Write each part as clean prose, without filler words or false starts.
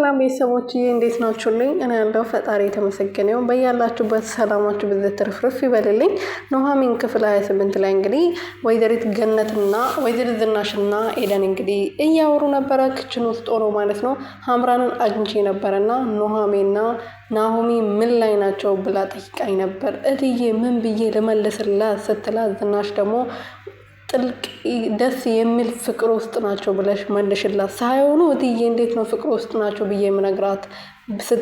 ሰላም ቤተሰቦች እንዴት ናችሁልኝ? እኔ ያለው ፈጣሪ የተመሰገነ ይሁን። በያላችሁበት ሰላማችሁ ብዝት ትርፍርፍ ይበልልኝ። ኑሃሚን ክፍል 28 ላይ እንግዲህ ወይዘሪት ገነትና ወይዘሪት ዝናሽና ኤደን እንግዲህ እያወሩ ነበረ። ክችን ውስጥ ሆኖ ማለት ነው። ሀምራንን አግኝቼ ነበረና ኑሃሚንና ናሆሚ ምን ላይ ናቸው ብላ ጠይቃኝ ነበር። እትዬ ምን ብዬ ልመልስላት ስትላት ዝናሽ ደግሞ ጥልቅ ደስ የሚል ፍቅር ውስጥ ናቸው ብለሽ መልሽላት። ሳይሆኑ እትዬ እንዴት ነው ፍቅር ውስጥ ናቸው ብዬ የምነግራት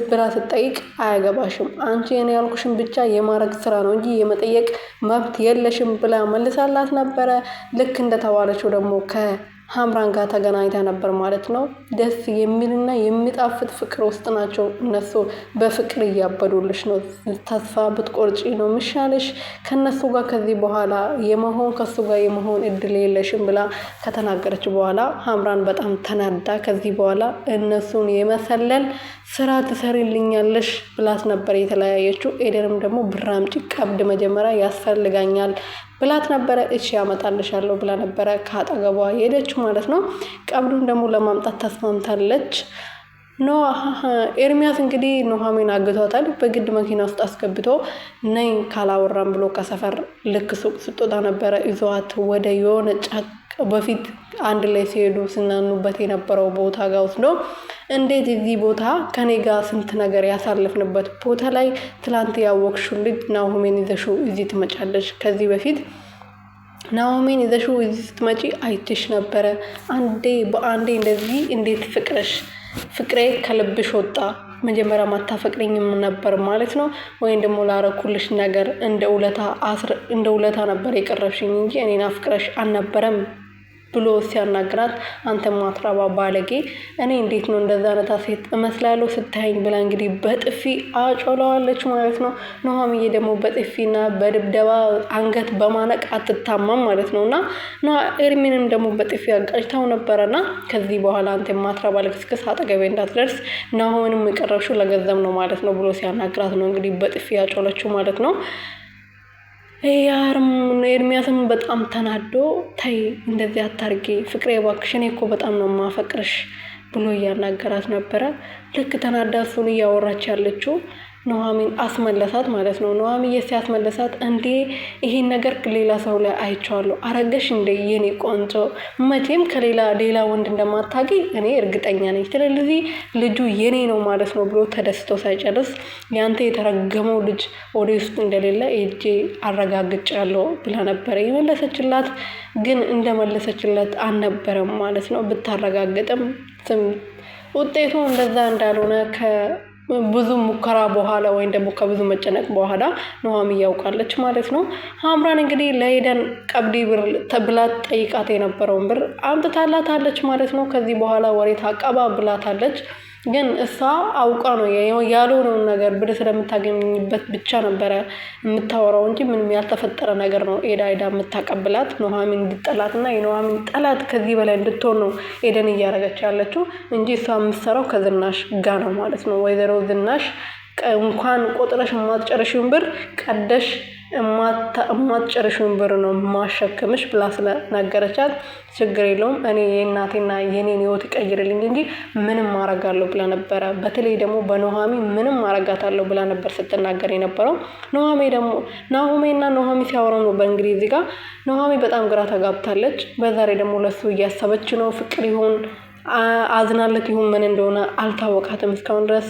ብላ ስትጠይቅ አያገባሽም፣ አንቺ እኔ ያልኩሽን ብቻ የማድረግ ስራ ነው እንጂ የመጠየቅ መብት የለሽም ብላ መልሳላት ነበረ። ልክ እንደተባለችው ደግሞ ሀምራን ጋር ተገናኝታ ነበር ማለት ነው። ደስ የሚልና የሚጣፍጥ ፍቅር ውስጥ ናቸው እነሱ። በፍቅር እያበዱልሽ ነው። ተስፋ ብትቆርጪ ነው ምሻለሽ። ከነሱ ጋር ከዚህ በኋላ ከሱ ጋር የመሆን እድል የለሽም ብላ ከተናገረች በኋላ ሀምራን በጣም ተናዳ ከዚህ በኋላ እነሱን የመሰለል ስራ ትሰሪልኛለሽ ብላት ነበር የተለያየችው። ኤደንም ደግሞ ብር አምጪ፣ ቀብድ መጀመሪያ ያስፈልጋኛል ብላት ነበረ። እሺ ያመጣልሻለሁ ብላ ነበረ ከአጠገቧ ሄደችው ማለት ነው። ቀብዱን ደግሞ ለማምጣት ተስማምታለች። ኤርሚያስ እንግዲህ ኑሃሚን አግቷታል። በግድ መኪና ውስጥ አስገብቶ ነይ ካላወራም ብሎ ከሰፈር ልክ ሱቅ ስትወጣ ነበረ ይዟት ወደ የሆነ ጫካ በፊት አንድ ላይ ሲሄዱ ስናኑበት የነበረው ቦታ ጋር ወስዶ እንዴት እዚህ ቦታ ከኔ ጋር ስንት ነገር ያሳለፍንበት ቦታ ላይ ትላንት ያወቅሽው ልጅ ናሆሜን ይዘሽው እዚህ ትመጫለሽ? ከዚህ በፊት ናሆሜን ይዘሽው እዚህ ስትመጪ አይትሽ ነበረ። በአንዴ እንደዚህ እንዴት ፍቅሬ ከልብሽ ወጣ? መጀመሪያ ማታፈቅሪኝም ነበር ማለት ነው ወይም ደግሞ ላረኩልሽ ነገር እንደ ውለታ ነበር የቀረብሽኝ እንጂ እኔን አፍቅረሽ አልነበረም ብሎ ሲያናግራት፣ አንተ ማትራባ ባለጌ፣ እኔ እንዴት ነው እንደዛ አይነት ሴት እመስላለሁ ስታይኝ ብላ እንግዲህ በጥፊ አጮለዋለች ማለት ነው። ኑሃሚዬ ደግሞ በጥፊና በድብደባ አንገት በማነቅ አትታማም ማለት ነውና ኤርሚንም ደግሞ በጥፊ አጋጭታው ነበረና ከዚህ በኋላ አንተ ማትራባ ልክስክስ አጠገቤ እንዳትደርስ፣ ናሆምንም የቀረብሽው ለገንዘብ ነው ማለት ነው ብሎ ሲያናግራት ነው እንግዲህ በጥፊ ያጮለችው ማለት ነው። ኤርሚያስም በጣም ተናዶ ተይ እንደዚህ አታርጊ ፍቅሬ እባክሽ፣ እኔ እኮ በጣም ነው ማፈቅርሽ ብሎ እያናገራት ነበረ። ልክ ተናዳ እሱን እያወራች ያለችው ኑሃሚን አስመለሳት ማለት ነው። ኑሃሚን ሲያስመለሳት እንዴ ይሄን ነገር ሌላ ሰው ላይ አይቼዋለሁ፣ አረገሽ እንደ የኔ ቆንጆ፣ መቼም ሌላ ወንድ እንደማታገኝ እኔ እርግጠኛ ነኝ፣ ስለዚህ ልጁ የኔ ነው ማለት ነው ብሎ ተደስቶ ሳይጨርስ ያንተ የተረገመው ልጅ ወደ ውስጥ እንደሌለ እጄ አረጋግጫለሁ ብላ ነበረ የመለሰችላት። ግን እንደመለሰችለት አልነበረም ማለት ነው። ብታረጋግጥም ውጤቱ እንደዛ እንዳልሆነ ብዙ ሙከራ በኋላ ወይም ደግሞ ከብዙ መጨነቅ በኋላ ኑሃሚን ያውቃለች ማለት ነው። ሀምራን እንግዲህ ለኤደን ቀብዲ ብር ተብላት ጠይቃት የነበረውን ብር አምጥታላታለች ማለት ነው። ከዚህ በኋላ ወሬ ታቀባ ብላታለች። ግን እሷ አውቃ ነው ያልሆነውን ነገር ብር ስለምታገኝበት ብቻ ነበረ የምታወራው እንጂ ምንም ያልተፈጠረ ነገር ነው ኤዳ የምታቀብላት ኑሃሚን እንድጠላትና የኑሃሚን ጠላት ከዚህ በላይ እንድትሆን ነው ኤደን እያደረገች ያለችው እንጂ እሷ የምትሰራው ከዝናሽ ጋር ነው ማለት ነው። ወይዘሮ ዝናሽ እንኳን ቆጥረሽ የማትጨርሽውን ብር ቀደሽ የማትጨርሽውን ብር ነው ማሸከምሽ ብላ ስለነገረቻት ችግር የለውም እኔ የእናቴና የኔን ህይወት ይቀይርልኝ እንጂ ምንም ማረጋለሁ ብላ ነበረ። በተለይ ደግሞ በኑሃሚን ምንም ማረጋታለሁ ብላ ነበር ስትናገር የነበረው። ናሆሜና ኑሃሚን ሲያወራው ነው በእንግሊዝ ጋር ኑሃሚን በጣም ግራ ተጋብታለች። በዛሬ ደግሞ ለሱ እያሰበች ነው። ፍቅር ይሁን አዝናለት ይሁን ምን እንደሆነ አልታወቃትም እስካሁን ድረስ።